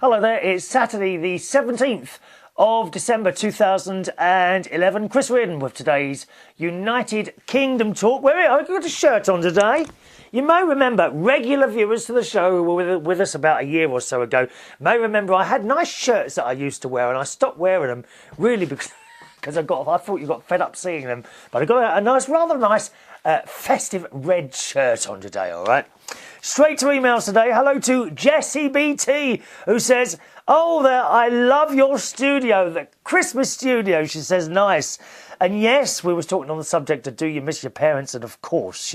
Hello there, it's Saturday the 17th of December 2011. Chris Reardon with today's United Kingdom talk. I've got a shirt on today. You may remember, regular viewers to the show who were with us about a year or so ago may remember I had nice shirts that I used to wear, and I stopped wearing them really because I thought you got fed up seeing them. But I got a rather nice festive red shirt on today, all right? Straight to emails today. Hello to JessieBT, who says, "Oh, there, I love your studio, the Christmas studio." She says, nice. And yes, we was talking on the subject of do you miss your parents? And of course,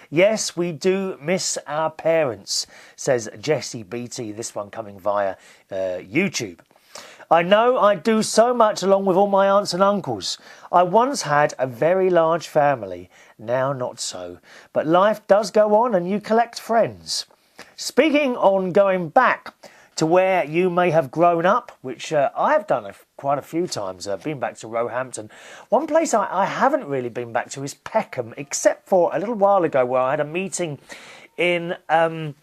yes, we do miss our parents, says JessieBT, this one coming via YouTube. I know I do so much along with all my aunts and uncles. I once had a very large family, now not so. But life does go on and you collect friends. Speaking on going back to where you may have grown up, which I've done quite a few times, been back to Roehampton. One place I haven't really been back to is Peckham, except for a little while ago where I had a meeting in a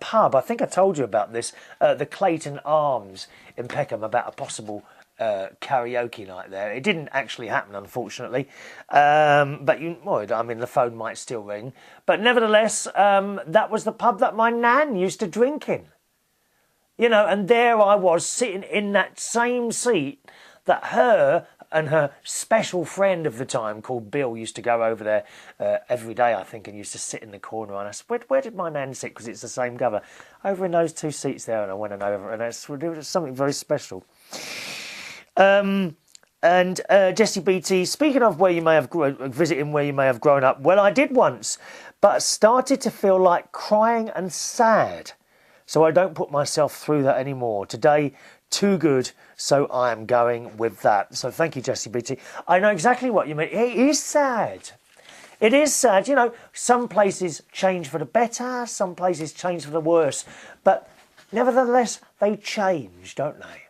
pub. I think I told you about this, the Clayton Arms in Peckham, about a possible karaoke night there. It didn't actually happen, unfortunately, but the phone might still ring. But nevertheless, that was the pub that my nan used to drink in. And there I was sitting in that same seat that her and her special friend of the time called Bill used to go over there every day, I think, and used to sit in the corner. And I said, where did my nan sit? Because it's the same cover. Over in those two seats there. And I went over, and it was something very special. And JessieBT, speaking of where you may have visiting where you may have grown up, well, I did once, but started to feel like crying and sad. So I don't put myself through that anymore. Today, too good, so I am going with that. So thank you, JessieBT. I know exactly what you mean. It is sad. It is sad. Some places change for the better, some places change for the worse. But nevertheless, they change, don't they?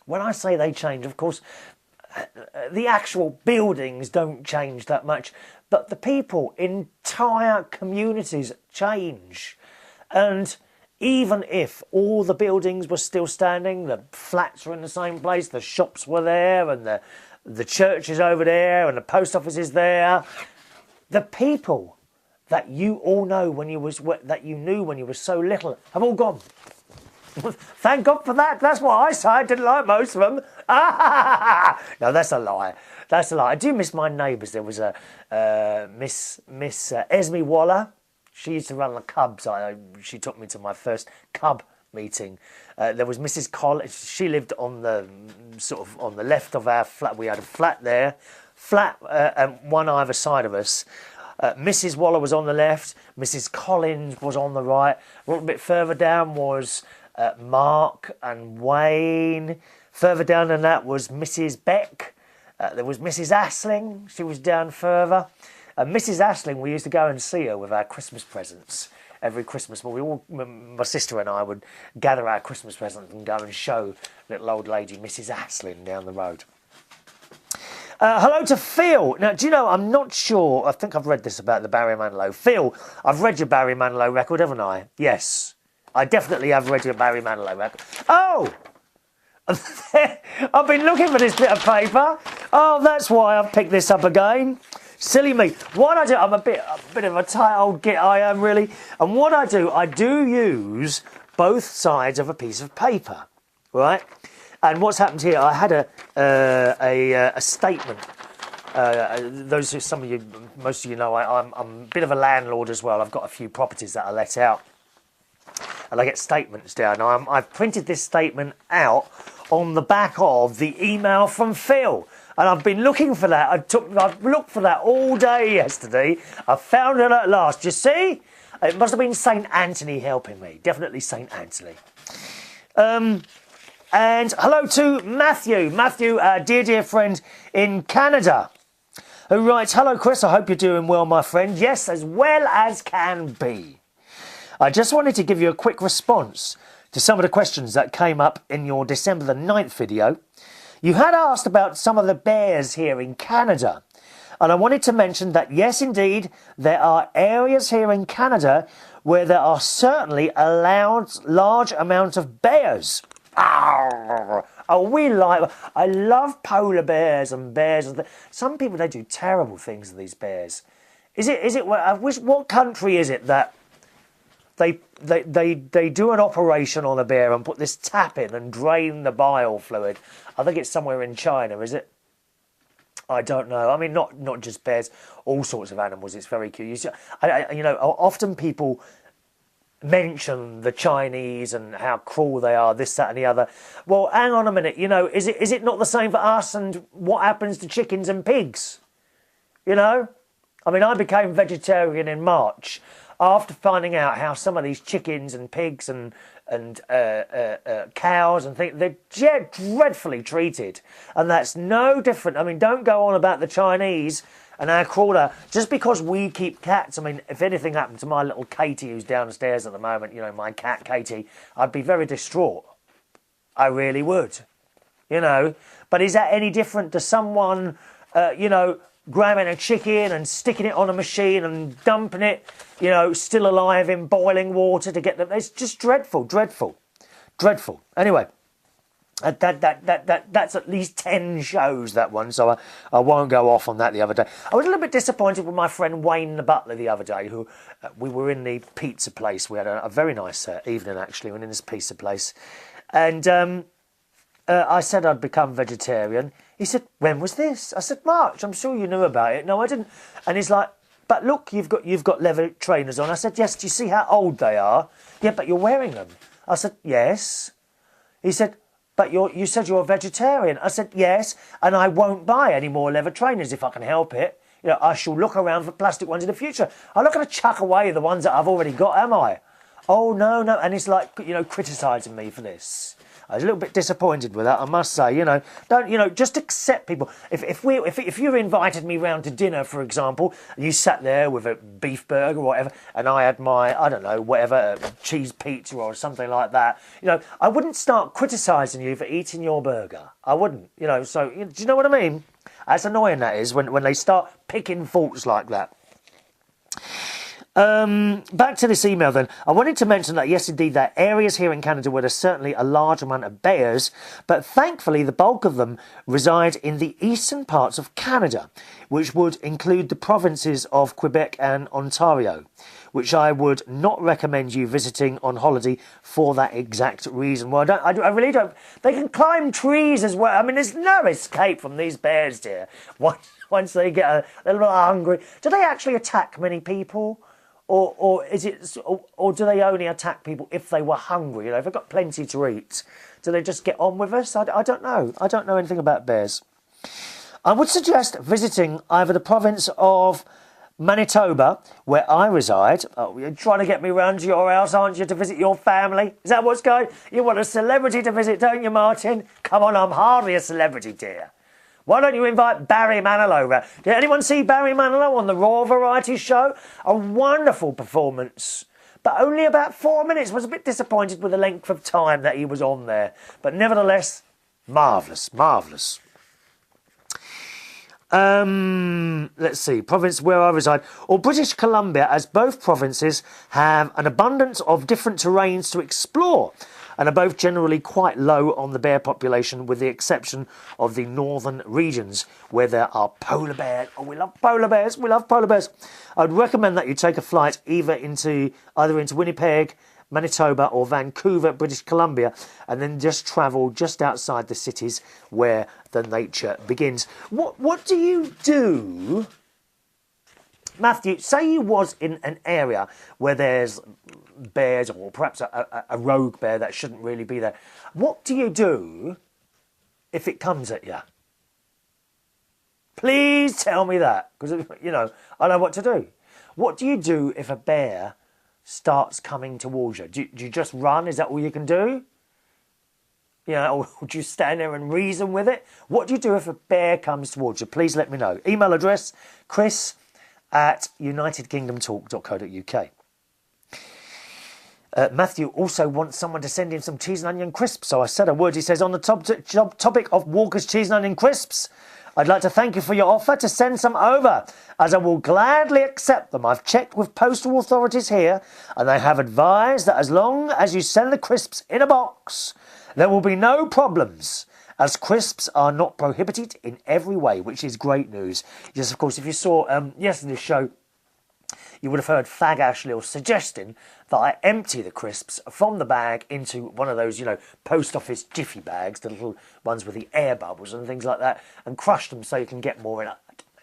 When I say they change, of course, the actual buildings don't change that much. But the people, entire communities change. And even if all the buildings were still standing, the flats were in the same place, the shops were there, and the church is over there, and the post office is there, the people that you all know that you knew when you were so little have all gone. Thank God for that. That's what I say. I didn't like most of them. No, that's a lie. That's a lie. I do miss my neighbours. There was a Miss Esme Waller. She used to run the Cubs. She took me to my first Cub meeting. There was Mrs. Collins. She lived on the left of our flat. We had a flat there, one either side of us. Mrs. Waller was on the left. Mrs. Collins was on the right. A little bit further down was Mark and Wayne. Further down than that was Mrs. Beck. There was Mrs. Asling. She was down further. Mrs. Asling, we used to go and see her with our Christmas presents every Christmas. My sister and I would gather our Christmas presents and go and show little old lady Mrs. Asling down the road. Hello to Phil. Now, do you know, I'm not sure. I think I've read this about the Barry Manilow. Phil, I've read your Barry Manilow record, haven't I? Yes. I definitely have read your Barry Manilow record. Oh! I've been looking for this bit of paper. Oh, that's why I've picked this up again. Silly me. What I do, I'm a bit of a tight old git, I am really. And what I do use both sides of a piece of paper, right? And what's happened here, I had a statement. Most of you know, I'm a bit of a landlord as well. I've got a few properties that I let out, and I get statements down. Now, I've printed this statement out on the back of the email from Phil. And I've been looking for that. I've looked for that all day yesterday. I found it at last. You see? It must have been St. Anthony helping me. Definitely St. Anthony. And hello to Matthew. Matthew, our dear friend in Canada, who writes, "Hello, Chris. I hope you're doing well, my friend. Yes, as well as can be. I just wanted to give you a quick response to some of the questions that came up in your December the 9th video. You had asked about some of the bears here in Canada. And I wanted to mention that, yes, indeed, there are areas here in Canada where there are certainly a large amount of bears. Oh, I love polar bears and bears. Some people, they do terrible things to these bears. What country is it that they do an operation on a bear and put this tap in and drain the bile fluid? I think it's somewhere in China, is it? I don't know. I mean, not just bears, all sorts of animals. It's very cute. Often people mention the Chinese and how cruel they are, this, that and the other. Well, hang on a minute, is it not the same for us and what happens to chickens and pigs? I mean, I became vegetarian in March after finding out how some of these chickens and pigs and cows and things, they're dreadfully treated. And that's no different. I mean, don't go on about the Chinese and how cruel they are. Just because we keep cats, I mean, if anything happened to my little Katie who's downstairs at the moment, my cat Katie, I'd be very distraught. I really would. But is that any different to someone, grabbing a chicken and sticking it on a machine and dumping it, still alive in boiling water to get them? It's just dreadful. Anyway, that's at least 10 shows, that one, so I won't go off on that the other day. I was a little bit disappointed with my friend Wayne the butler the other day, who we were in the pizza place. We had a very nice evening, actually. We were in this pizza place. And I said I'd become vegetarian. He said, when was this? I said, March. I'm sure you knew about it. No, I didn't. And he's like, but look, you've got leather trainers on. I said, yes, do you see how old they are? Yeah, but you're wearing them. I said, yes. He said, but you said you're a vegetarian. I said, yes, and I won't buy any more leather trainers if I can help it. I shall look around for plastic ones in the future. I'm not going to chuck away the ones that I've already got, am I? Oh, no. And he's like, criticising me for this. I was a little bit disappointed with that, I must say. Don't just accept people. If you invited me round to dinner, for example, and you sat there with a beef burger or whatever, and I had my, I don't know, whatever, cheese pizza or something like that, I wouldn't start criticising you for eating your burger. I wouldn't, So do you know what I mean? That's annoying, that is, when they start picking faults like that. Back to this email then. I wanted to mention that, yes, indeed, there are areas here in Canada where there's certainly a large amount of bears, but thankfully the bulk of them reside in the eastern parts of Canada, which would include the provinces of Quebec and Ontario, which I would not recommend you visiting on holiday for that exact reason. Well, I really don't. They can climb trees as well. I mean, there's no escape from these bears, dear. Once they get a little hungry. Do they actually attack many people? Or do they only attack people if they were hungry? If they've got plenty to eat, do they just get on with us? I don't know. I don't know anything about bears. I would suggest visiting either the province of Manitoba, where I reside. Oh, you're trying to get me round to your house, aren't you, to visit your family? Is that what's going? You want a celebrity to visit, don't you, Martin? Come on, I'm hardly a celebrity, dear. Why don't you invite Barry Manilow over? Did anyone see Barry Manilow on the Raw Variety Show? A wonderful performance, but only about 4 minutes. Was a bit disappointed with the length of time that he was on there, but nevertheless, marvellous. Let's see, province where I reside, or British Columbia, as both provinces have an abundance of different terrains to explore, and are both generally quite low on the bear population, with the exception of the northern regions where there are polar bears. Oh, we love polar bears. I'd recommend that you take a flight either into Winnipeg, Manitoba or Vancouver, British Columbia, and then just travel just outside the cities where the nature begins. What do you do, Matthew? Say you was in an area where there's bears, or perhaps a rogue bear that shouldn't really be there. What do you do if it comes at you? Please tell me that, because I know what to do. What do you do if a bear starts coming towards you? Do you just run? Is that all you can do? Or do you stand there and reason with it? What do you do if a bear comes towards you? Please let me know. Email address, chris@unitedkingdomtalk.co.uk. Matthew also wants someone to send him some cheese and onion crisps, so I said a word. He says, on the topic of Walker's cheese and onion crisps, I'd like to thank you for your offer to send some over, as I will gladly accept them. I've checked with postal authorities here, and they have advised that as long as you send the crisps in a box, there will be no problems, as crisps are not prohibited in every way, which is great news. Yes, of course, if you saw yesterday's show, you would have heard Fag Ashley suggesting that I empty the crisps from the bag into one of those, post office jiffy bags, the little ones with the air bubbles and things like that, and crush them so you can get more in.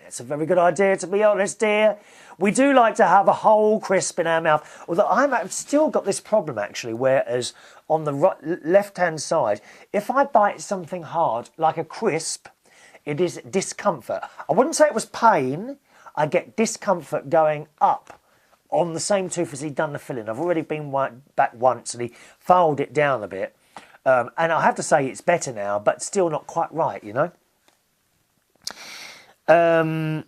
It's a very good idea, to be honest, dear. We do like to have a whole crisp in our mouth, although I've still got this problem, actually, whereas on the left-hand side, if I bite something hard, like a crisp, it is discomfort. I wouldn't say it was pain. I get discomfort going up on the same tooth as he'd done the filling. I've already been back once and he filed it down a bit. And I have to say it's better now, but still not quite right, So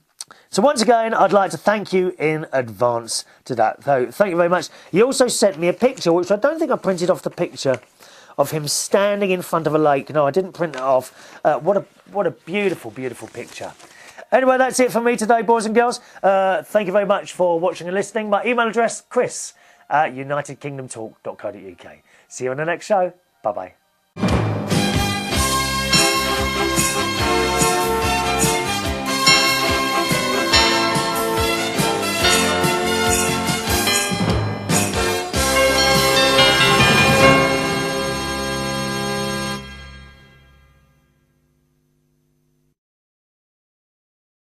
once again, I'd like to thank you in advance to that. So thank you very much. He also sent me a picture, which I don't think I printed off the picture, of him standing in front of a lake. No, I didn't print it off. What a beautiful, beautiful picture. Anyway, that's it for me today, boys and girls. Thank you very much for watching and listening. My email address, chris@unitedkingdomtalk.co.uk. See you on the next show. Bye-bye.